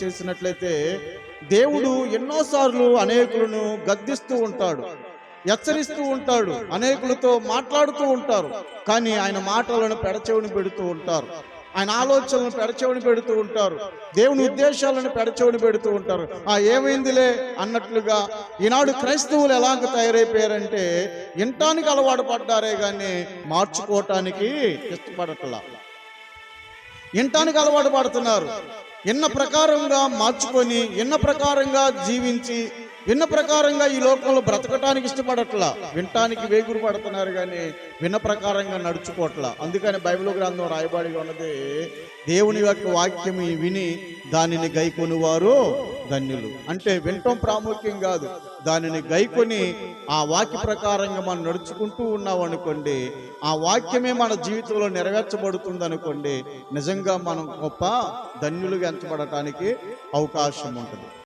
చేసినట్లయితే దేవుడు ఎన్నోసార్లు అనేకులను గద్దిస్తూ ఉంటాడు, హెచ్చరిస్తూ ఉంటాడు, అనేకులతో మాట్లాడుతూ ఉంటారు. కానీ ఆయన మాటలను పెడచెవిని పెడుతూ ఉంటారు, ఆయన ఆలోచనలను పెడచెవిని పెడుతూ ఉంటారు, దేవుని ఉద్దేశాలను పెడచెవిని పెడుతూ ఉంటారు. ఏమైందిలే అన్నట్లుగా ఈనాడు క్రైస్తవులు ఎలాగ తయారైపోయారంటే వినటానికి అలవాటు పడ్డారే కానీ మార్చుకోవటానికి ఇష్టపడట్లా. వినటానికి అలవాటు పడుతున్నారు, విన్న ప్రకారంగా మార్చుకొని, విన్న ప్రకారంగా జీవించి, విన్న ప్రకారంగా ఈ లోకంలో బ్రతకటానికి ఇష్టపడట్లా. వినటానికి వేగురు పడుతున్నారు కానీ విన్న ప్రకారంగా నడుచుకోవట్లా. అందుకని బైబిల్ గ్రంథం రాయబడిగా ఉన్నది, దేవుని యొక్క వాక్యం విని దానిని గైకొని వారు ధన్యులు. అంటే వినటం ప్రాముఖ్యం కాదు, దానిని గైకొని ఆ వాక్య ప్రకారంగా మనం నడుచుకుంటూ ఉన్నాం అనుకోండి, ఆ వాక్యమే మన జీవితంలో నెరవేర్చబడుతుంది అనుకోండి, నిజంగా మనం గొప్ప ధన్యులుగా ఎంచబడటానికి అవకాశం ఉంటుంది.